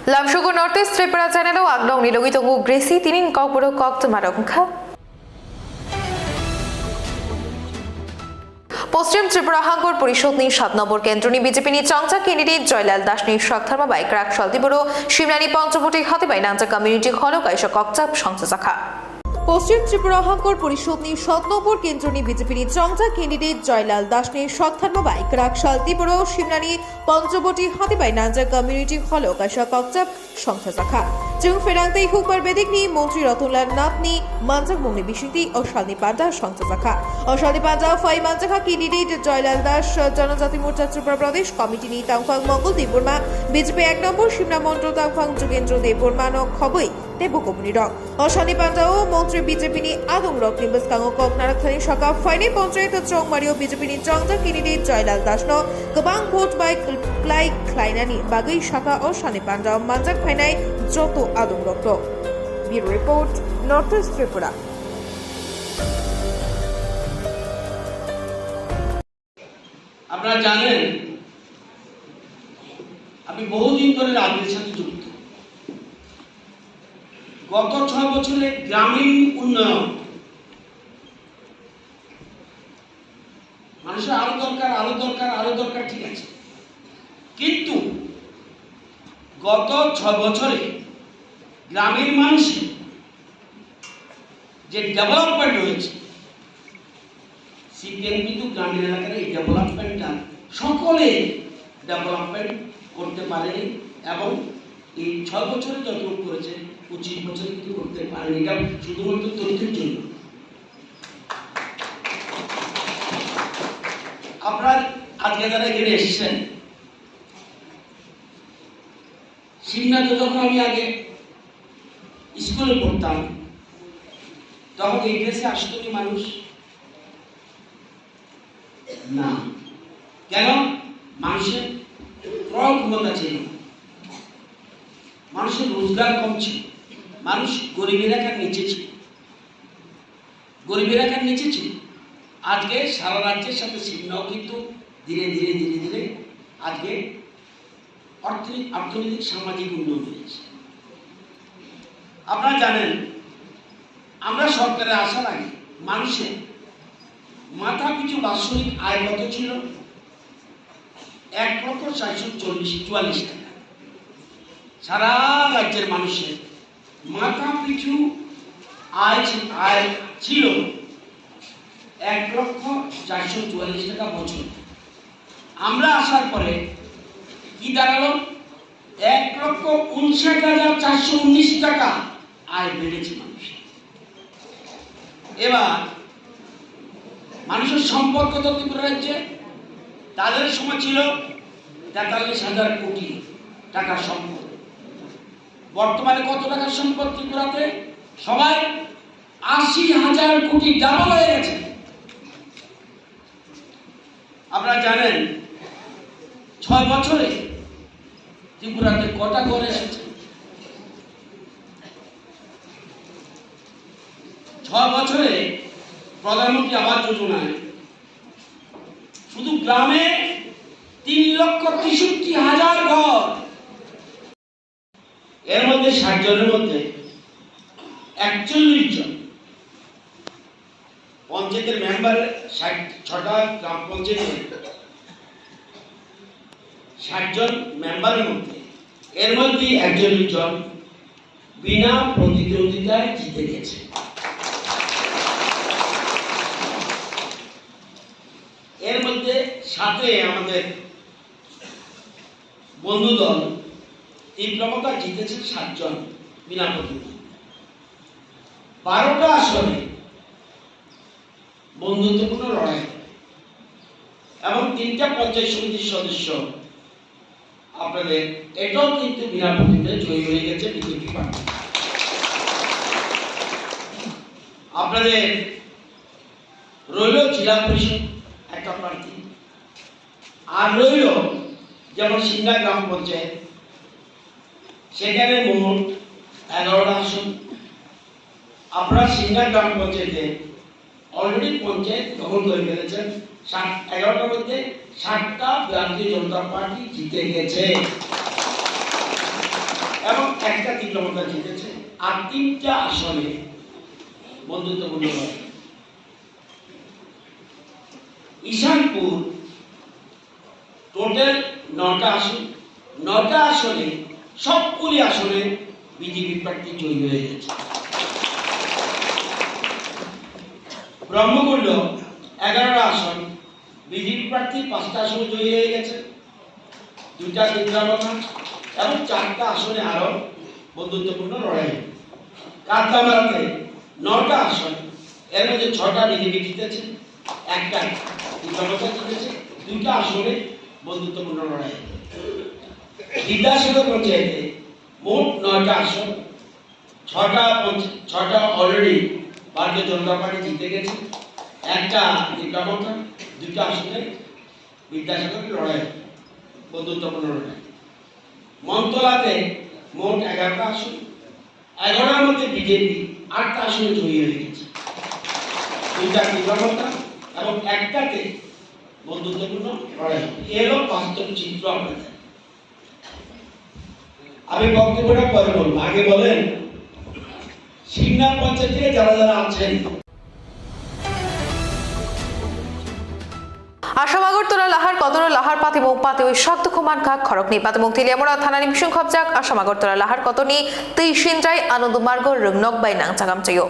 Lamshugo Northeast Tripura Channel Agdong Nilogitongu Gracie Tinin Kokpuro Kok Marongkha পশ্চিম ত্রিপুরা হাঙ্গর পরিষদ নিয়ে 7 নম্বর কেন্দ্র নিয়ে বিজেপি নিয়ে চাংচা ক্যান্ডিডেট জয়লাল দাস নিয়ে শক্তরমা বাইক রাখ সলতিবড় শিমরানি পঞ্চবটি হাতে বাই নাঞ্চা কমিউনিটি হল কাইশা ককচাপ সংস্থা শাখা পশ্চিম ত্রিপুরা হাঙ্গর পরিষদ নিয়ে 7 নম্বর কেন্দ্র নিয়ে বিজেপি নিয়ে চাংচা ক্যান্ডিডেট জয়লাল দাস নিয়ে শক্তরমা বাইক রাখ সলতিবড় শিমরানি পঞ্চবটি হাতে বাই নাঞ্চা কমিউনিটি হল কাইশা ককচাপ সংস্থা শাখা जों फेरांगतै हुकबार बेदिकनि मन्त्री रतनलाल नाथनि मानजाक मुंनि बिसिंति अशालनि पान्डा संस्थाजाखा अशालनि पान्डा फाइ मानजाखा कैंडिडेट जयलाल दास जनजाति मोर्चा त्रिपुरा प्रदेश कमिटिनि तांफां मंगल देबबर्मा बीजेपी 1 নম্বর शिमला मन्त्र तांफां जोगेन्द्र देबबर्मा न खबै देबकमनि रक अशालनि पान्डा ओ मन्त्री बीजेपीनि आदं रकनि बसकांग कक नारकथानि सका फाइनि पञ्चायत चौमारियाव बीजेपीनि चांजा कैंडिडेट जयलाल दास न गोबां भोट बाय क्लाइ ख्लाइनानि बागै शाखा अशालनि पान्डा मानजाक फाइनाय যত আদম রক্ত bureau report North East Tripura. আপনারা জানেন আমি বহুদিন ধরে রাজনীতির সাথে যুক্ত। গত 6 বছরে গ্রামীণ উন্নয়ন মানুষের আরো দরকার ঠিক আছে, কিন্তু গত 6 বছরে গ্রামের মানুষের যে ডেভেলপমেন্ট হয়েছে, সিপিএম কিন্তু গ্রামীণ এলাকার এই ডেভেলপমেন্টটা সকলে ডেভেলপমেন্ট করতে পারেনি এবং এই 6 বছরে যতটুকু করেছে 25 বছরে কিন্তু করতে পারেনি। এটা শুধুমাত্র তথ্যের জন্য। আপনার আজকে যারা এখানে এসেছেন, সিমনাতে যখন আমি আগে স্কুলে পড়তাম তখন এই দেশে আসতো কি মানুষ? না। কেন? মানুষের ক্রয় ক্ষমতা ছিল, মানুষের রোজগার কম ছিল, মানুষ গরিবী রেখার নিচে ছিল। আজকে সারা রাজ্যের সাথে সিমনাও কিন্তু ধীরে ধীরে আজকে অর্থনৈতিক সামাজিক উন্নয়ন হয়েছে। আপনারা জানেন আমরা সরকারে আসার আগে মানুষের মাথা পিছু বাৎসরিক আয় কত ছিল? 1,444,000 টাকা। সারা রাজ্যের মানুষের মাথা পিছু আয় ছিল 1,444,000 টাকা বছর। আমরা আসার পরে কি দাঁড়ালো? 1,59,419 টাকা আয় বেড়েছে মানুষের। এবার মানুষের সম্পদ কত ত্রিপুরা রাজ্যে? তাদের সময় ছিল 43,000 কোটি টাকার সম্পদ। বর্তমানে কত টাকার সম্পদ ত্রিপুরাতে? সবাই 80,000 কোটি, ডাবল হয়ে গেছে। আপনারা জানেন 6 বছরে ত্রিপুরাতে কটা ঘর এসেছে? 6 বছরে প্রধানমন্ত্রী আবাস যোজনায় শুধু গ্রামে 3,63,000 ঘর। এর মধ্যে 60 জনের মধ্যে 41 জন পঞ্চায়েতের মেম্বার, 6টা গ্রাম পঞ্চায়েতের 60 জন মেম্বারের মধ্যে এর মধ্যে 41 জন বিনা প্রতিদ্বন্দ্বিতায় জিতে গেছে। এর মধ্যে সাথে আমাদের বন্ধু দল তীব্রতা জিতেছে 7 জন বিনা প্রতিদ্বন্দ্বিতা। 12টা আসনে বন্ধুত্বপূর্ণ লড়াই এবং 3টা পঞ্চায়েত সমিতির সদস্য আপনাদের এটাও কিন্তু বিনা প্রতিদ্বন্দ্বিতায় জয়ী হয়ে গেছে বিজেপি পার্টি। আপনাদের রইল জেলা পরিষদ একটা প্রার্থী, আর রইল যেমন সিংহা গ্রাম পঞ্চায়েত, সেখানে মোট 11টা আসন। আপনারা সিংহা গ্রাম পঞ্চায়েতে অলরেডি পঞ্চায়েত দখল করে ফেলেছেন। 11টার মধ্যে 7টা ভারতীয় জনতা পার্টি জিতে গেছে। এবং একটা তীব্রতা জিতেছে, আর 3টা আসনে বন্ধুত্বপূর্ণ লড়াই। ঈশানপুর টোটাল 9টা আসন, 9টা আসনে সবগুলি আসনে বিজেপি প্রার্থী জয়ী হয়ে গেছে। ব্রহ্মকুণ্ড 11টা আসন, বিজেপি প্রার্থী 5টা আসনে জয়ী হয়ে গেছে, 2টা কেন্দ্রাবনা এবং 4টা আসনে আরো বন্ধুত্বপূর্ণ লড়াই। কাতলামারাতে 9টা আসন, এর মধ্যে 6টা বিজেপি জিতেছে, একটা কেন্দ্রাবনা জিতেছে, 2টা আসনে বন্ধুত্বপূর্ণ লড়াই। বিদ্যাসাগর পঞ্চায়েতে মোট 9টা আসন, 6টা অলরেডি ভারতীয় জনতা পার্টি জিতে গেছে, একটা কেন্দ্রাবনা, 2টা আসনে বিদ্যাসাগর লড়াই, বন্ধুত্বপূর্ণ লড়াই। মন্তলাতে মোট 11টা আসন, 11টার মধ্যে বিজেপি 8টা আসনে জয়ী হয়ে গেছে, 2টা কেন্দ্রাবনা এবং একটাতে বন্ধুত্বপূর্ণ লড়াই। এরও বাস্তব চিত্র আপনাদের। আমি বক্তব্যটা পরে বলবো, আগে বলেন শিবনাথ পঞ্চায়েতে যারা যারা আছেন। আসাম আগরতলা লাহার কদর লাহার পাতিমুখ পাতি ওই শব্দ কুমান কাক খড়কনি পাতিমুখ তিলিয়ামরা থানা নিমিশন খবজাক আসাম আগরতলা লাহার কতনি তৈশিনজাই আনন্দ মার্গ রংনক বাই নাংচাগাম চাইও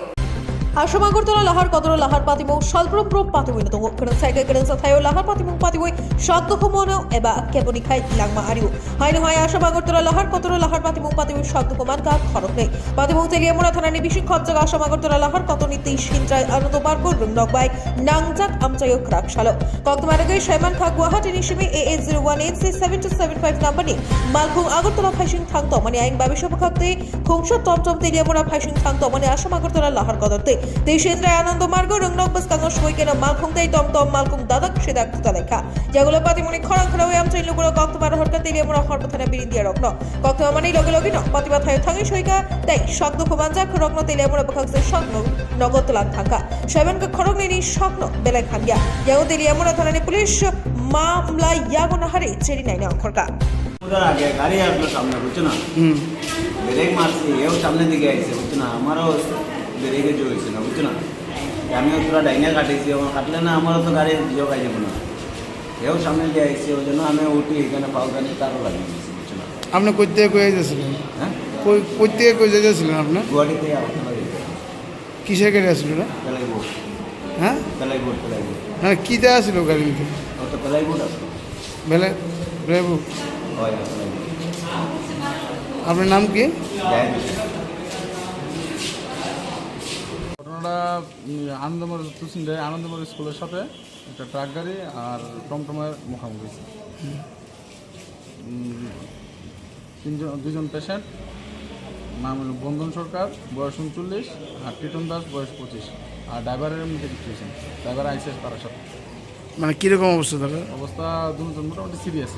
আসাম আগরতলা লাহার কদর লাহার পাতিমুখ স্বল্পপ্রব পাতিমুই নতঙ্গ কেন সাইকেল কেন সাথায়ও লাহার পাতিমুখ পাতিমুই শব্দ কুমনো এবা কেবনি খাই লাংমা আরিও হাইনো হাই আসাম আগরতলা লাহার কদর লাহার পাতিমুখ পাতিমুই শব্দ কুমান কাক খড়কনি পাতিমুখ তিলিয়ামরা থানা নিমিশন খবজাক আসাম আগরতলা লাহার কতনি তৈশিনজাই আনন্দ মার্গ রংনক বাই নাংজাক আমচাইও ক্রাকশালো কক্তমারগে শৈমান খা গুয়াহাটি নিশিমি AA01867275 নাম্বারনি মালখুং আগরতলা ফাইসিং থাংতো মানে আইন বাবিশ পক্ষতে খুংশ টমটম তিলিয়ামরা ফাইসিং থাংতো মানে আসাম আগরতলা লাহার কদরতে দেশেন্দ্র আনন্দ মার্গ রংনক বাস কাঙ্গস হইকেন মালখুং তাই টমটম মালখুং দাদাক সেদাক তালেখা যেগুলো পাতিমুনি খড়ং খড়া হয়ে আমচাই লুগুলো কক্তমার হরকা তিলিয়ামরা হরপথানা বিরিন্দিয়া রত্ন কক্তমা মানে লগে লগে ন পাতিবা থাই থাঙ্গি সইকা তাই শব্দ কুমানজাক রত্ন তিলিয়ামরা বখাংসে স্বপ্ন নগতলান থাকা শৈবানকে খড়ং নিনি স্বপ্ন বেলায় খাঙ্গিয়া যেও তিলিয়ামরা থানানি পুলিশ মামলা ইয়াগোনা হারে চেরি নাইনা অঙ্করকা আগে গাড়ি আসলো সামনে বুঝছো না ব্রেক মারছি এও সামনে দিকে আইছে বুঝছো না আমারও ব্রেকে জো হয়েছে না বুঝছো না আমিও তোরা ডাইনে কাটিয়েছি আমার কাটলে না আমারও তো গাড়ি জিও খাই যাবো না এও সামনে দিয়ে আইছে ওই জন্য আমি উঠি এখানে পাউদানি তারও লাগিয়ে দিয়েছি বুঝছো না। আপনি কই থেকে কই যাচ্ছিলেন? হ্যাঁ কই থেকে কই যাচ্ছিলেন আপনার? গুয়াহাটিতে আপনারা কিসের গাড়ি আসছিল না? পেলাইবোর্ড হ্যাঁ পেলাইবোর্ড হ্যাঁ কী দেওয়া ছিল গাড়ির মধ্যে? ও তো পেলাইবোর্ড আসলো বেলে বেবু হয় পেলাইবোর্ড আপনার নাম কি? যাই ঘটনাটা আনন্দমোড় তুসিন্ডে আনন্দমোড় স্কুলের সাথে একটা ট্রাক গাড়ি আর টমটমের মুখোমুখি দুজন পেশেন্ট নাম হল বন্ধন সরকার বয়স 39 আর টিটন দাস বয়স 25 আর ড্রাইভারের মধ্যে কিছু হয়েছেন ড্রাইভার আইসিএস তার সাথে মানে কীরকম অবস্থা তারা? অবস্থা দুজন মোটামুটি সিরিয়াস।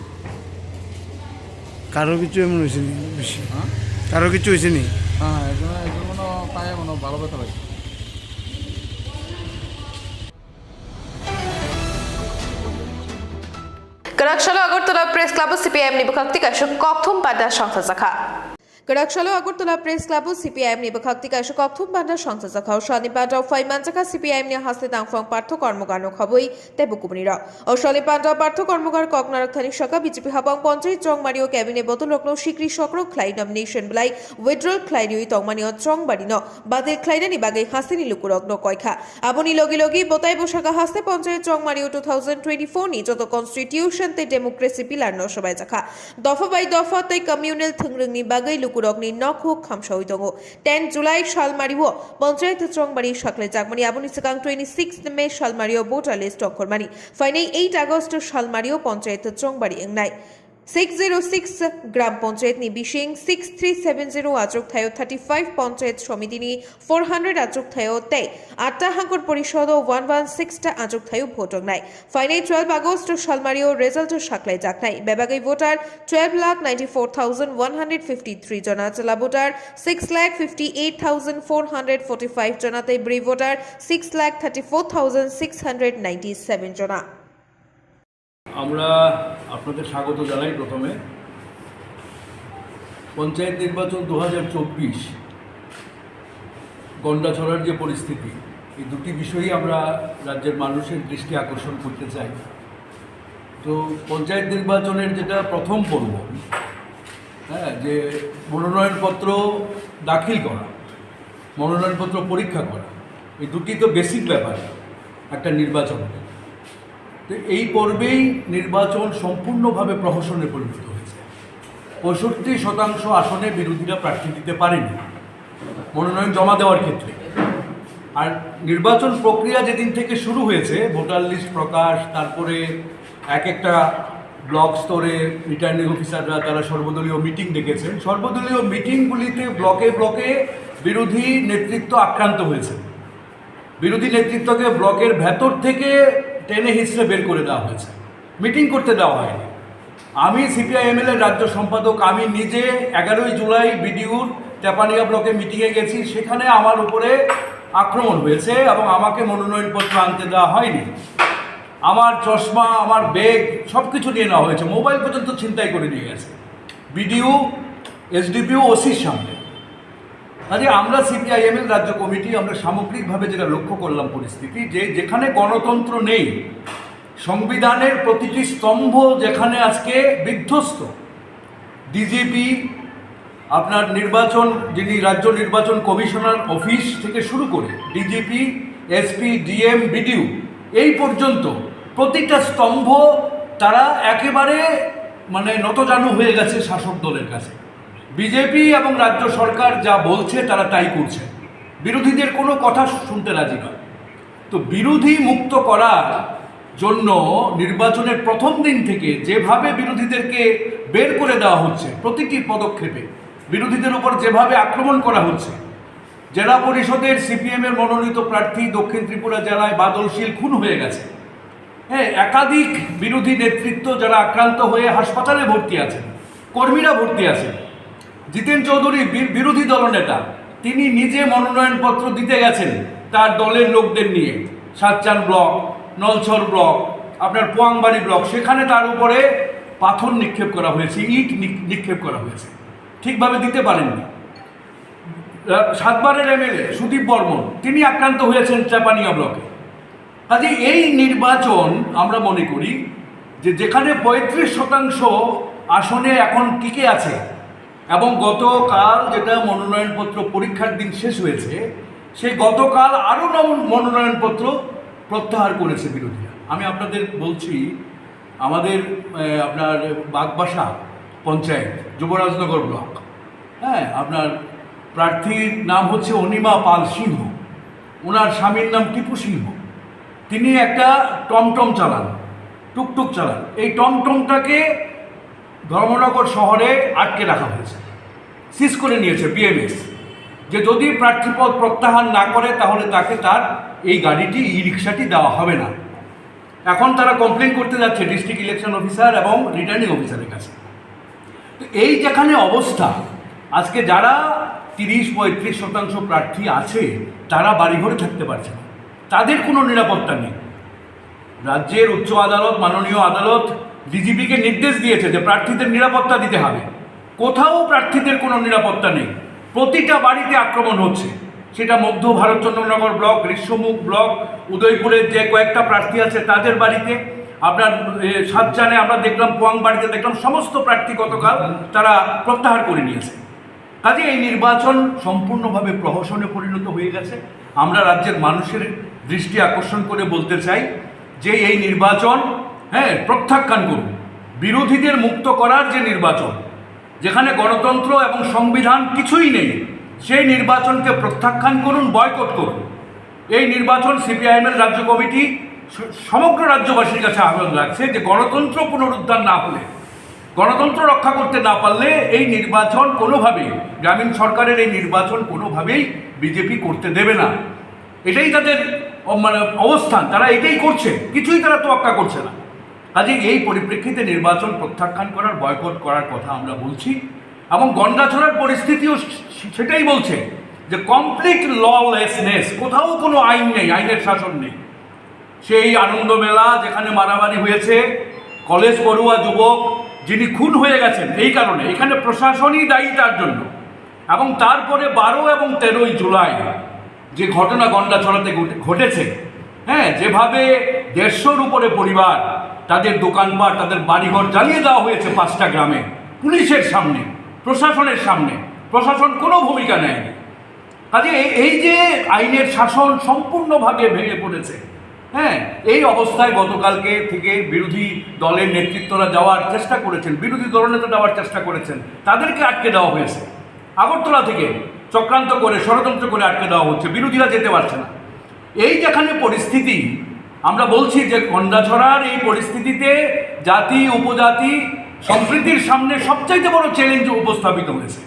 কারো কিছু এমন হয়েছে নি বেশি? হ্যাঁ কারো কিছু হয়েছে নি? হ্যাঁ একজন মনে পায়ে মনে ভালো ব্যথা পাইছে। করাকশালা Agartala press club CPIM নিবখাক্তি কাশক কথম Para সংস্থা শাখা করাকশালা Agartala press club CPIM নিবখাক্তি কাশক কথম Para সংস্থা শাখা ও শনিপাডা ফাইমানজাকা সিপিআইএম নি হাসতে তাংফং পার্থ কর্মগানো খবই তেবুকুমনিরা ও শনিপাডা পার্থ কর্মগার ককনারক থানি শাখা বিজেপি হাবাং পঞ্চায়েত চংমারিও ক্যাবিনে বদল রকনো সিক্রি সকর ক্লাই নমিনেশন বলাই উইথড্রল ক্লাইনিউই তংমানিও চংবাড়ি ন বাদে ক্লাইনানি বাগে হাসিনি লুকুরগ্ন কয়খা আবনি লগি লগি বতাই বসাকা হাসতে পঞ্চায়েত চংমারিও 2024 নি যত কনস্টিটিউশন তে ডেমোক্রেসি পিলার ন সবাই জাখা দফা বাই দফা তে কমিউনাল থংরংনি বাগে লুকুরগ্নি নখ খামসাউই দঙ্গ 10 জুলাই সালমারিও পঞ্চায়েত চংবাড়ি সকলে জাগমানি আবনি সকাং 26 মে সালমারিও ভোটার লিস্ট অক্ষরমানি ফাইনাই 8 আগস্ট সালমারিও পঞ্চায়েত চংবাড়ি এংনাই 606 গ্রাম পঞ্চায়েত নি বিশিং 6370 আচক থায়ো 35 পঞ্চায়েত সমিতি নি 400 আচক থায়ো তে 8টা হাঙ্কর পরিষদ 116 টা আচক থায়ো ভোটং নাই ফাইনাই 12 আগস্ট সালমারিও রেজাল্ট সাকলাই জাকনাই বেবাগৈ ভোটার 12,94,153 জনা চলা ভোটার 6,58,445 জনাতে ব্রি ভোটার 6,34,697 জনা। আমরা আপনাদের স্বাগত জানাই। প্রথমে পঞ্চায়েত নির্বাচন 2024 গন্ডাছড়ার যে পরিস্থিতি, এই দুটি বিষয়ই আমরা রাজ্যের মানুষের দৃষ্টি আকর্ষণ করতে চাই। তো পঞ্চায়েত নির্বাচনের যেটা প্রথম পর্ব, হ্যাঁ, যে মনোনয়নপত্র দাখিল করা, মনোনয়নপত্র পরীক্ষা করা, এই দুটি তো বেসিক ব্যাপার একটা নির্বাচনে। তো এই পর্বেই নির্বাচন সম্পূর্ণভাবে প্রহসনে পরিণত হয়েছে। 65% আসনে বিরোধীরা প্রার্থী দিতে পারেনি মনোনয়ন জমা দেওয়ার ক্ষেত্রে। আর নির্বাচন প্রক্রিয়া যেদিন থেকে শুরু হয়েছে, ভোটার লিস্ট প্রকাশ, তারপরে এক একটা ব্লক স্তরে রিটার্নিং অফিসাররা তারা সর্বদলীয় মিটিং ডেকেছেন। সর্বদলীয় মিটিংগুলিতে ব্লকে ব্লকে বিরোধী নেতৃত্ব আক্রান্ত হয়েছে। বিরোধী নেতৃত্বকে ব্লকের ভেতর থেকে টেনে হিঁচড়ে বের করে দেওয়া হয়েছে, মিটিং করতে দেওয়া হয়নি। আমি সিপিআইএমএল এর রাজ্য সম্পাদক, আমি নিজে 11 জুলাই বিডিউর তেপানিয়া ব্লকে মিটিংয়ে গেছি, সেখানে আমার উপরে আক্রমণ হয়েছে এবং আমাকে মনোনয়নপত্র আনতে দেওয়া হয়নি। আমার চশমা, আমার ব্যাগ সব কিছু নিয়ে নেওয়া হয়েছে, মোবাইল পর্যন্ত ছিনতাই করে নিয়ে গেছে বিডিও, এসডিপিও, ওসির সামনে। কাজে আমরা সিপিআইএমএল রাজ্য কমিটি আমরা সামগ্রিকভাবে যেটা লক্ষ্য করলাম পরিস্থিতি, যে যেখানে গণতন্ত্র নেই, সংবিধানের প্রতিটি স্তম্ভ যেখানে আজকে বিধ্বস্ত, ডিজিপি, আপনার নির্বাচন, যিনি রাজ্য নির্বাচন কমিশনার অফিস থেকে শুরু করে ডিজিপি, এসপি, ডিএম, বিডিও, এই পর্যন্ত প্রতিটা স্তম্ভ তারা একেবারে মানে নতজানু হয়ে গেছে শাসক দলের কাছে। বিজেপি এবং রাজ্য সরকার যা বলছে তারা তাই করছে, বিরোধীদের কোনো কথা শুনতে রাজি নয়। তো বিরোধী মুক্ত করার জন্য নির্বাচনের প্রথম দিন থেকে যেভাবে বিরোধীদেরকে বের করে দেওয়া হচ্ছে, প্রতিটি পদক্ষেপে বিরোধীদের উপর যেভাবে আক্রমণ করা হচ্ছে, জেলা পরিষদের সিপিএমের মনোনীত প্রার্থী দক্ষিণ ত্রিপুরা জেলায় বাদল শীল খুন হয়ে গেছে। হ্যাঁ, একাধিক বিরোধী নেতৃত্ব যারা আক্রান্ত হয়ে হাসপাতালে ভর্তি আছেন, কর্মীরা ভর্তি আছেন। জিতেন চৌধুরী বিরোধী দলনেতা, তিনি নিজে মনোনয়নপত্র দিতে গেছেন তার দলের লোকদের নিয়ে, সাতচান ব্লক, নলছর ব্লক, আপনার পোয়াংবাড়ি ব্লক, সেখানে তার উপরে পাথর নিক্ষেপ করা হয়েছে, ইট নিক্ষেপ করা হয়েছে, ঠিকভাবে দিতে পারেননি। 7 বারের এমএলএ সুদীপ বর্মন, তিনি আক্রান্ত হয়েছেন চাপানিয়া ব্লকে। কাজে এই নির্বাচন আমরা মনে করি যে যেখানে 35% আসনে এখন টিকে আছে, এবং গতকাল যেটা মনোনয়নপত্র পরীক্ষার দিন শেষ হয়েছে, সেই গতকাল আরও মনোনয়নপত্র প্রত্যাহার করেছে বিরোধীরা। আমি আপনাদের বলছি, আমাদের আপনার বাগবাসা পঞ্চায়েত, যুবরাজনগর ব্লক, হ্যাঁ, আপনার প্রার্থীর নাম হচ্ছে অনিমা পাল সিংহ, ওনার স্বামীর নাম টিপু সিংহ। তিনি একটা টমটম চালান, টুকটুক চালান। এই টমটমটাকে ধর্মনগর শহরে আটকে রাখা হয়েছে, সিজ করে নিয়েছে বিএমএস, যে যদি প্রার্থীপদ প্রত্যাহার না করে তাহলে তাকে তার এই গাড়িটি, ই রিক্সাটি দেওয়া হবে না। এখন তারা কমপ্লেন করতে যাচ্ছে ডিস্ট্রিক্ট ইলেকশন অফিসার এবং রিটার্নিং অফিসারের কাছে। তো এই যেখানে অবস্থা, আজকে যারা 30-35% প্রার্থী আছে তারা বাড়িঘরে থাকতে পারছে না, তাদের কোনো নিরাপত্তা নেই। রাজ্যের উচ্চ আদালত, মাননীয় আদালত ডিজিপিকে নির্দেশ দিয়েছে যে প্রার্থীদের নিরাপত্তা দিতে হবে। কোথাও প্রার্থীদের কোনো নিরাপত্তা নেই, প্রতিটা বাড়িতে আক্রমণ হচ্ছে। সেটা মধ্য ভারতচন্দ্রনগর ব্লক, গ্রীষ্মমুখ ব্লক, উদয়পুরের যে কয়েকটা প্রার্থী আছে তাদের বাড়িতে, আপনার সাতচানে আমরা দেখলাম, পোয়াংবাড়িতে দেখলাম, সমস্ত প্রার্থী গতকাল তারা প্রত্যাহার করে নিয়েছে। কাজে এই নির্বাচন সম্পূর্ণভাবে প্রহসনে পরিণত হয়ে গেছে। আমরা রাজ্যের মানুষের দৃষ্টি আকর্ষণ করে বলতে চাই যে এই নির্বাচন, হ্যাঁ, প্রত্যাখ্যান করুন। বিরোধীদের মুক্ত করার যে নির্বাচন, যেখানে গণতন্ত্র এবং সংবিধান কিছুই নেই, সেই নির্বাচনকে প্রত্যাখ্যান করুন, বয়কট করুন। এই নির্বাচন সিপিআইএমের রাজ্য কমিটি সমগ্র রাজ্যবাসীর কাছে আহ্বান রাখছে যে গণতন্ত্র পুনরুদ্ধার না হলে, গণতন্ত্র রক্ষা করতে না পারলে এই নির্বাচন কোনোভাবেই, গ্রামীণ সরকারের এই নির্বাচন কোনোভাবেই বিজেপি করতে দেবে না। এটাই তাদের মানে অবস্থান, তারা এটাই করছে, কিছুই তারা তোয়াক্কা করছে না। কাজে এই পরিপ্রেক্ষিতে নির্বাচন প্রত্যাখ্যান করার, বয়কট করার কথা আমরা বলছি। এবং গন্ডাছড়ার পরিস্থিতিও সেটাই বলছে যে কমপ্লিট ললেসনেস, কোথাও কোনো আইন নেই, আইনের শাসন নেই। সেই আনন্দ মেলা যেখানে মারামারি হয়েছে, কলেজ পড়ুয়া যুবক যিনি খুন হয়ে গেছেন এই কারণে, এখানে প্রশাসনই দায়ী তার জন্য। এবং তারপরে 12 এবং 13ই জুলাই যে ঘটনা গন্ডাছড়াতে ঘটেছে, হ্যাঁ, যেভাবে 150-র উপরে পরিবার, তাদের দোকানপাট, তাদের বাড়িঘর জ্বালিয়ে দেওয়া হয়েছে 5টা গ্রামে, পুলিশের সামনে, প্রশাসনের সামনে, প্রশাসন কোনো ভূমিকা নেয়নি। কাজে এই যে আইনের শাসন সম্পূর্ণভাবে ভেঙে পড়েছে, হ্যাঁ, এই অবস্থায় গতকালকে থেকে বিরোধী দলের নেতৃত্বরা যাওয়ার চেষ্টা করেছেন, বিরোধী দলনেতা যাওয়ার চেষ্টা করেছেন, তাদেরকে আটকে দেওয়া হয়েছে। আগরতলা থেকে চক্রান্ত করে, ষড়যন্ত্র করে আটকে দেওয়া হচ্ছে, বিরোধীরা যেতে পারছে না। এই যেখানে পরিস্থিতি, আমরা বলছি যে গন্ডাছড়ার এই পরিস্থিতিতে জাতি উপজাতি সম্প্রীতির সামনে সবচাইতে বড় চ্যালেঞ্জ উপস্থাপিত হয়েছে।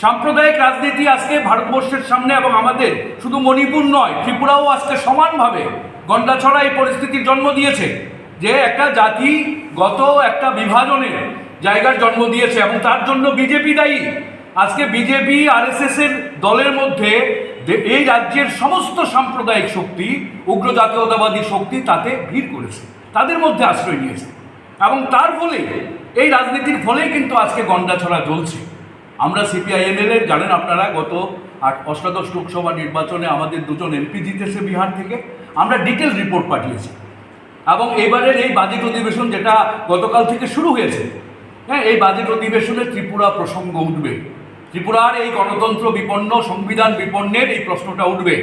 সাম্প্রদায়িক রাজনীতি আজকে ভারতবর্ষের সামনে, এবং আমাদের শুধু মণিপুর নয়, ত্রিপুরাও আজকে সমানভাবে গন্ডাছড়া এই পরিস্থিতির জন্ম দিয়েছে, যে একটা জাতিগত একটা বিভাজনের জায়গার জন্ম দিয়েছে, এবং তার জন্য বিজেপি দায়ী। আজকে বিজেপি RSS এর দলের মধ্যে এই রাজ্যের সমস্ত সাম্প্রদায়িক শক্তি, উগ্র জাতীয়তাবাদী শক্তি তাতে ভিড় করেছে, তাদের মধ্যে আশ্রয় নিয়েছে, এবং তার ফলে এই রাজনীতির ফলেই কিন্তু আজকে গন্ডাছড়া জ্বলছে। আমরা CPIML এর, জানেন আপনারা, গত 8 লোকসভা নির্বাচনে আমাদের 2জন MP জিতেছে বিহার থেকে। আমরা ডিটেল রিপোর্ট পাঠিয়েছি, এবং এবারের এই বাজেট অধিবেশন যেটা গতকাল থেকে শুরু হয়েছে, হ্যাঁ, এই বাজেট অধিবেশনে ত্রিপুরা প্রসঙ্গ উঠবে, ত্রিপুরার এই গণতন্ত্র বিপন্ন, সংবিধান বিপন্নের এই প্রশ্নটা উঠবে।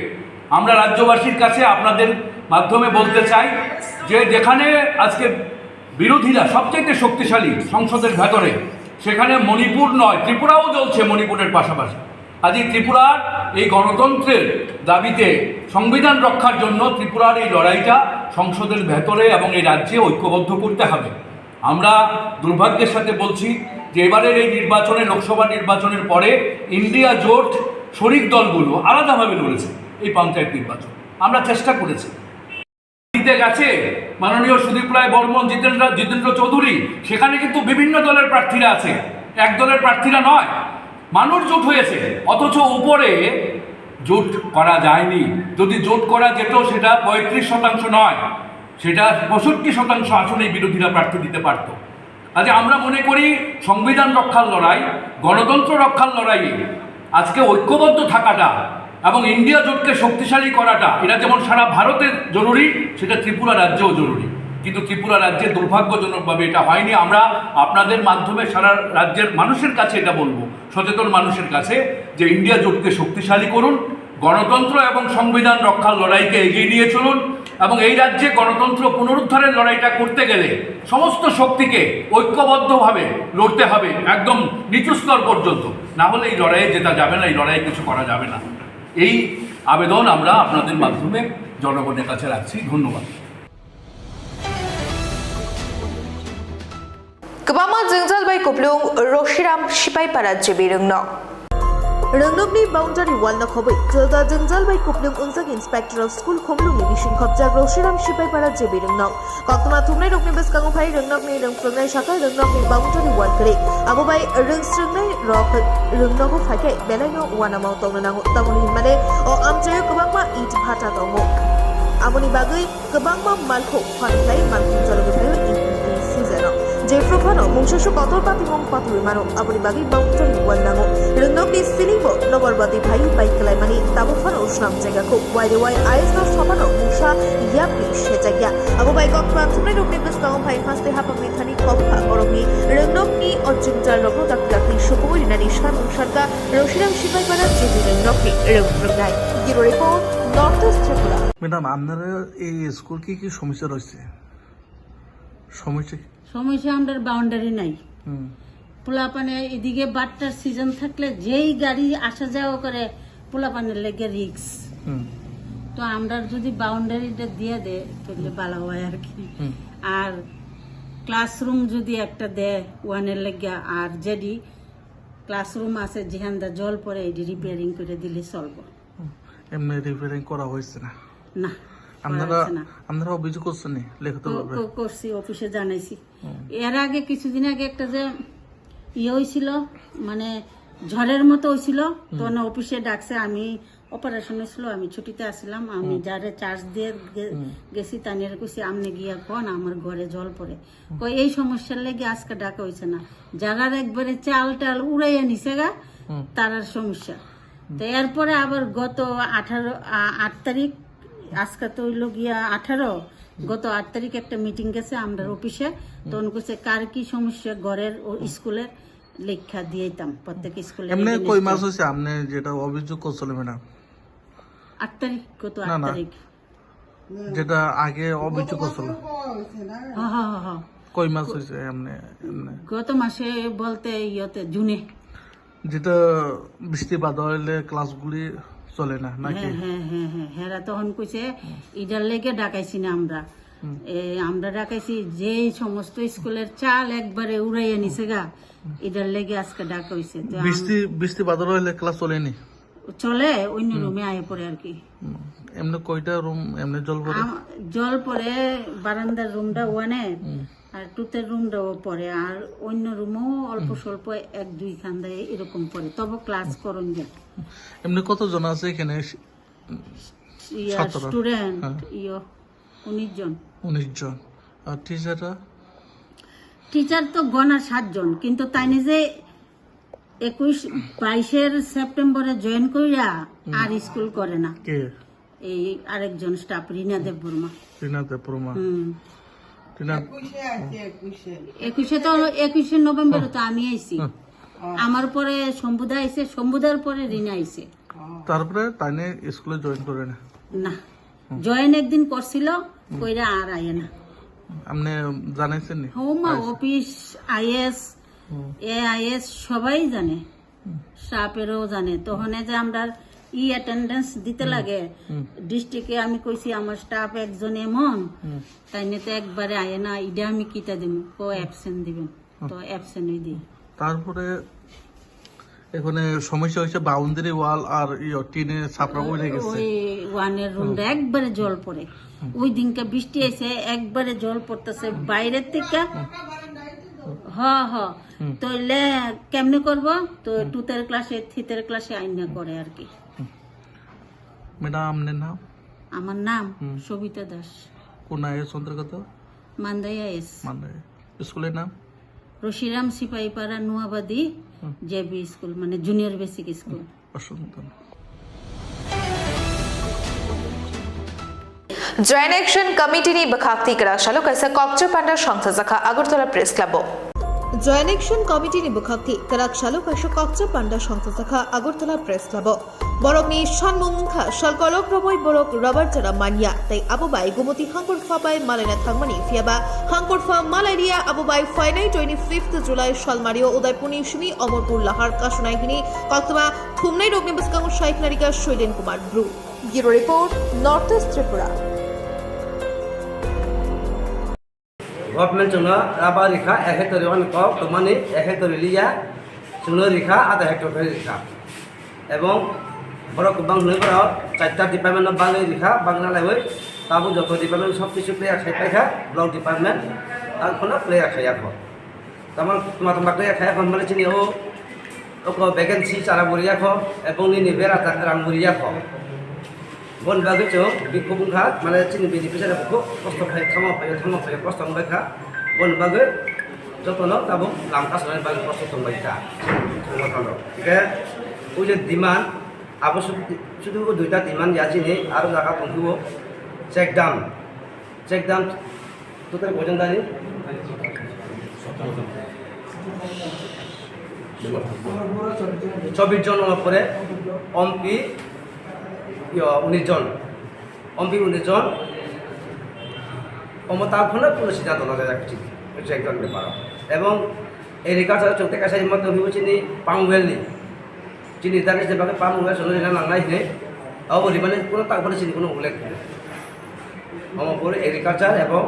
আমরা রাজ্যবাসীর কাছে আপনাদের মাধ্যমে বলতে চাই যে যেখানে আজকে বিরোধীরা সবচেয়ে শক্তিশালী সংসদের ভেতরে, সেখানে মণিপুর নয়, ত্রিপুরাও জ্বলছে মণিপুরের পাশাপাশি। আজ ত্রিপুরার এই গণতন্ত্রের দাবিতে, সংবিধান রক্ষার জন্য ত্রিপুরার এই লড়াইটা সংসদের ভেতরে এবং এই রাজ্যে ঐক্যবদ্ধ করতে হবে। আমরা দুর্ভাগ্যের সাথে বলছি যে এবারের এই নির্বাচনে, লোকসভা নির্বাচনের পরে ইন্ডিয়া জোট শরিক দলগুলো আলাদাভাবে লড়েছে এই পঞ্চায়েত নির্বাচন। আমরা চেষ্টা করেছি, জিতে গেছে মাননীয় সুদীপ রায় বর্মন, জিতেন্দ্র চৌধুরী, সেখানে কিন্তু বিভিন্ন দলের প্রার্থীরা আছে, এক দলের প্রার্থীরা নয়। মানুষ জোট হয়েছে, অথচ উপরে জোট করা যায়নি। যদি জোট করা যেত সেটা 35% নয়, সেটা 65% আসনেই বিরোধীরা প্রার্থী দিতে পারত। আজ আমরা মনে করি সংবিধান রক্ষার লড়াই, গণতন্ত্র রক্ষার লড়াইয়ে আজকে ঐক্যবদ্ধ থাকাটা এবং ইন্ডিয়া জোটকে শক্তিশালী করাটা, এটা যেমন সারা ভারতের জরুরি, সেটা ত্রিপুরা রাজ্যেও জরুরি। কিন্তু ত্রিপুরা রাজ্যে দুর্ভাগ্যজনকভাবে এটা হয়নি। আমরা আপনাদের মাধ্যমে সারা রাজ্যের মানুষের কাছে এটা বলবো, সচেতন মানুষের কাছে, যে ইন্ডিয়া জোটকে শক্তিশালী করুন, গণতন্ত্র এবং সংবিধান রক্ষার লড়াইকে এগিয়ে নিয়ে চলুন, এবং এই রাজ্যে গণতন্ত্র পুনরুদ্ধারের লড়াইটা করতে গেলে সমস্ত শক্তিকে ঐক্যবদ্ধভাবে লড়তে হবে, একদম নিচু স্তর পর্যন্ত। না হলে এই লড়াইয়ে জেতা যাবে না, এই লড়াইয়ে কিছু করা যাবে না। এই আবেদন আমরা আপনাদের মাধ্যমে জনগণের কাছে রাখছি। ধন্যবাদ। Kabama Jingzal by Kuplung, Roshiram Shipai Paraji Birung No. Rangnokni boundary wall na khobai Tilda Jingzal by Kuplung Unsang Inspector of School Khomlung Mission Khopjak Roshiram Shipai Paraji Birung No. Koktama Thumnai Rokni Beskangu Phai Rangnokni Rangflungnai Shaka Rangnokni boundary wall kare Abo by Rangstrungnai Rok Rangnogo Phaikai Belaino Wanamau Tongnanango Tamoni Himale O Amchayo Kabangma Eat Bhata Tongo Amoni Bagai Kabangma Malko Phanai Malko Jalogapayo Season Jefrofano, Mungshu Kotor Pati Mong Patu Mano, Abuni Bagi Boundary Wanamo, Renoki Sinibo, Nobarbati Pai, by Kalamani, Tabufano, Shram Jagako, why the white eyes not Sopano, Musha, Yapi, Shetagia, Abu by Gokman, Tomato Nippers Town Pai, Must they have a Methani Kopka or me, Renoki or Jinjal Robodak Laki, Shukuri, Nadisha, Mushaka, Roshiram Shipai Para, Renoki, Revugai, Giro report, Northeast Tripura. Madam আপনারা এই school কি সমস্যা রয়েছে? সমস্যা সমস্যা আমাদের boundary নাই। পোলাপানে এদিকে বাট্টার সিজন থাকলে যেই গাড়ি আসা যাওয়া করে পোলাপানের লেগে রিক্স। তো আমরা যদি বাউন্ডারিটা দিয়ে দেয় তাহলে ভালো হয় আর কি। আর ক্লাসরুম যদি একটা দেয় ওয়ানের লেগে, আর যেদি ক্লাসরুম আছে যেখানটা জল পড়ে এটি রিপেয়ারিং করে দিলে চলবো। এমনি রিপেয়ারিং করা হয়েছে না? না, আপনারা অভিযোগ করছেন করছি, অফিসে জানাইছি। এর আগে কিছুদিন আগে একটা যে ইয়ে হয়েছিল, মানে ঝড়ের মতো হয়েছিল তখন অফিসে ডাকছে, আমি অপারেশন ছিল, আমি ছুটিতে আসলাম, আমি যারে চার্জ দিয়ে গেছি তানিয়ে কইছি আমনে গিয়া কোন আমার ঘরে জল পড়ে, কই এই সমস্যার লেগে আজকে ডাকা হয়েছে না, যারার একবারে চাল টাল উড়াইয়া নিছে গা তারার সমস্যা। তো এরপরে আবার গত 8 তারিখ, আজকে তো হইল গিয়া 18, গত 8 তারিখ একটা মিটিং গেছে আমরা অফিসে, তখন কইছে কার কি সমস্যা ঘরের ও স্কুলের লেখা দিয়েতাম প্রত্যেক স্কুলে। এমনি কই মাস হইছে আপনি যেটা অভিযোগ করছিল ম্যাডাম? 8 তারিখ, গত 8 তারিখ যেটা আগে অভিযোগ করছিল হ্যাঁ কই মাস হইছে এমনি? গত মাসে বলতে ইয়তে জুনে। যেটা বৃষ্টি বাদল হইলে ক্লাসগুলি চলে না নাকি? হ্যাঁ তখন কইছে ইটার লেগে ডাকাইছি না আমরা, আমরা ডাকাইছি যে সমস্ত স্কুলের চাল একবারে উড়াইয়া নিছে গা, এটার লেগে আজকে ডাকা হইছে। তো বৃষ্টি বাদল হইলে ক্লাস চলেনি? চলে, অন্য রুমে আয় পড়ে আর কি। এমনি কয়টা রুম এমনি জল পড়ে? জল পড়ে বারান্দার রুমটা ওয়ানে, আর টুতের রুমটাও পড়ে, আর অন্য রুমও অল্প স্বল্প 1-2 খান্দায় এরকম পড়ে, তবে ক্লাস করুন যায়। এমনি কতজন আছে এখানে স্টুডেন্ট? 19 জন। 19 জন। আর টিচাররা? টিচার তো গণা 7 জন, কিন্তু তাই নিজে 21-22 সেপ্টেম্বরে জয়েন কইরা আর স্কুল করে না। কে? এই আরেকজন স্টাফ রিনা দেব বর্মা। রিনা দেব বর্মা। 21 নভেম্বরে তো আমি আইছি, আমার পরে শম্ভুদা আইছে, শম্ভুদার পরে রিনা আইছে। তারপরে তাই স্কুলে জয়েন করে না? না, জয়েন একদিন করছিল, কইরা আর আয় না। আপনি জানাইছেন নি? হোম অফিস, আইএস, এআইএস সবাই জানে, স্টাফেরও জানে। তখন যে আমরা অ্যাটেন্ডেন্স দিতে লাগে ডিস্ট্রিক্টে, আমি কইছি আমার স্টাফ একজন এমন, তাই নিতে একবারে আয় না, ইডা আমি কিটা দিব, ও অ্যাবসেন্ট দিবেন, তো অ্যাবসেন্টই দিই। তারপরে এখানে সমস্যা হয়েছে বাউন্ডারি ওয়াল আর টিনে ছাপড়া উড়ে গেছে, ওই ওয়ানের রুমটা একবারে জল পড়ে। ওই দিনকে বৃষ্টি এসে একবারে জল পড়তেছে বাইরের থেকে। তইলে কেমনে করবো, তো 2 ক্লাসে 3 ক্লাসে আইনা করে আর কি। ম্যাডাম আপনার নাম? আমার নাম সবিতা দাস। কোন আইএস অন্তর্গত? মান্দাই আইএস। মান্দাই। স্কুলের নাম? রশিরাম সিপাহীপাড়া নোয়াবাদী জেবি স্কুল, মানে জুনিয়র বেসিক স্কুল। অসংখ্য जॉइंट एक्शन कमिटी ने बखाती कराशालो कैसे कॉकचर पांडा संस्था शाखा Agartala press club joint action committee নিবখাক্তি কারাক শালক আশা ককচা পান্ডা সংস্থা শাখা আগরতলা প্রেস ক্লাব বরংনি সানমুংখা সালকলক রবই বরক রবার যারা মানিয়া তাই আবুবাই গুমতি হাঙ্কর ফাবাই মালাইনা থাকমানি ফিয়াবা হাঙ্কর ফা মালাইরিয়া আবুবাই ফাইনাই 25 জুলাই সালমারিও উদয়পুনি সুমি অমরপুর লাহার কাশনাইহিনী কক্তমা থুমনাই রগ্নি বসকাঙ্গ শাইখ নারিকা Shailen Kumar Bru. Bureau report North East Tripura. Government जोंनो राबा रेखा 1 हेक्टर अनेक तमानि 1 हेक्टर लिया जोंनो रेखा आधा हेक्टर रेखा एवं बड़ गोबां नैफोराव 4टा डिपार्टमेंट बाङै रेखा बांना लायबाय ताबो जत डिपार्टमेंट सब किछु प्लेयार खायफा ब्लक डिपार्टमेंट आर कोना प्लेयार खायाखो तमाम तमा प्लेयार खायाखो माने चिनि ओ वैकेंसी चारा बुरियाखो एवं नि बेरा रां बुरियाखो बन बागै जों बिखौ बुंखा माने चिनि बेनिफिसियारिखौ खस्थ' थांबाय खस्थ' मोनबायखा बन बागै जतनो ताबो लांखा सनाय बागै खस्थ' दंबायखा के ओइ जे डिमान्ड आबो शुधु 2टा डिमान्ड याजिनि आरो जागा दंखिबो चेक दाम टोटाल कयजन दानि 24 জন পরে অম্পি 19 জন অম্পি 19 জন অমতাফলে পুরো সিদ্ধান্ত নেওয়া যাচ্ছে একজন ব্যাপার এবং এই রেকর্ড চলতে কাছে মধ্যে হইছিনি পামওয়েলনি চিনি দানে যেভাবে পামওয়েল সঙ্গে নাংলাই নে আবরি মানে কোনো তারপরে চিনি কোনো উল্লেখ নেই অমপুর এগ্রিকালচার এবং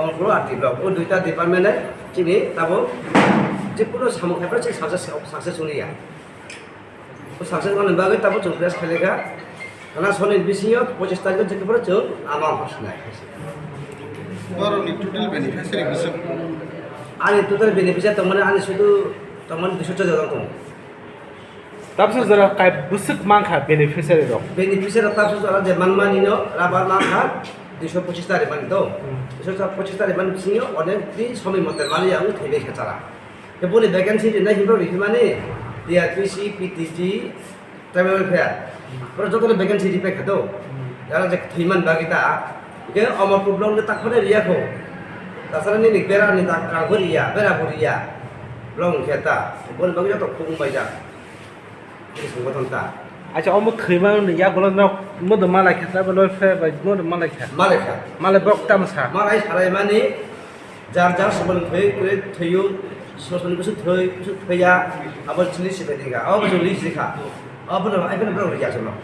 অমপুর আর্থিক ব্লক ও 2টা ডিপার্টমেন্টে চিনি তাবো যে কোনো সামগ্রীর যে সাকসেস হলিয়া ও সাকসেস মানে বাগে তাবো जों প্রেস খেলেগা কারণ সনের বিসিও 25 তারিখে যেতে পারে जों আমার ভাষণায় বরনি টোটাল বেনিফিশিয়ারি হিসাব আনি টোটাল বেনিফিশিয়ারি তো মানে আনি শুধু তো মানে 214 জন Tapos jara kai busuk mangkha beneficiary rok. Beneficiary tapos jara je manmani no rabar mangkha 225 tari man to 225 tari man sinyo onek di somi motel mali yang thebe khacara te bole vacancy de na hibro rihmane DRPC PTG travel fair pero jotole vacancy di pe khato jara je thiman bagita ke amar problem le takone riya ko tasara ni bera ni tak ka goriya bera goriya long kheta bole bagita to khung baija ini sungguh ta Acha omu khima ni ya golon nok mod malai khata ba loi fe ba mod malai kha. Malekha Malai bok tam sa. malai sarai mani jar jar sebelum theu sosan kusu theuya abal chili sebedinga abal chili sikha abal ai ben bro ya sono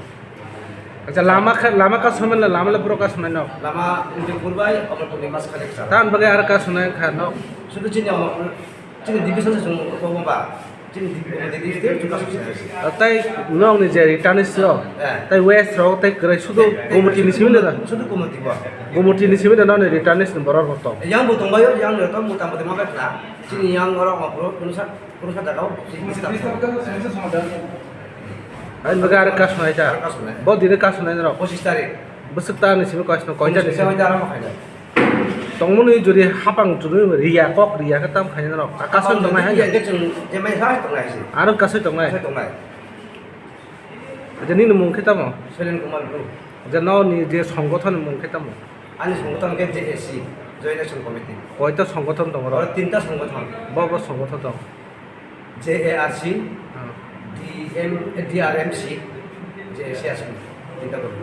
Acha lama ka sumen la lama la bro ka sumen nok. lama untuk kurbai abal pun mas khalek sa Tan bagai ar ka sunai kha nok. sudah chini amar chini division se ko ba chini division juga sukses Tai nong ni je return is yo. Tai west ro tai krai sudo komiti ni simen da. sudah komati ba Komiti ni simen da no return is number ro to. yang butung bayo yang leto mutam mutam apa kla chini yang orang ngapro kunusa dakau sini staf Ain bagai ar ka sunai ja. Bo dire ka sunai ro. 25 tarik Busuk ta ni simen ka sunai ko ja ni. saya jarang makan Tongmuni juri hapang juri riya kok riya ka tam khain ro. Ka sun tong mai ya ha. ke chung je mai sai tong lai si Ar ka sun tong mai. sai tong lai Acha ni mung khita mo. Selen Kumar Guru Acha no ni je সংগঠন mung khita mo. ani সংগঠন ke JSC Joint Action Committee কয়টা সংগঠন দং র और तीनटा संगठन বড় বড় সংগঠন দং JARC DRMC JSC আছে তিনটা group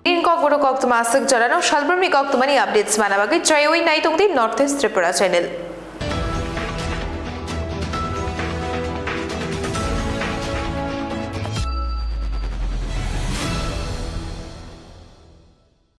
Din kok bodo kok tumasuk jarano shalburmi kok tumani updates manabagi joy oi nai tongdi North East Tripura channel.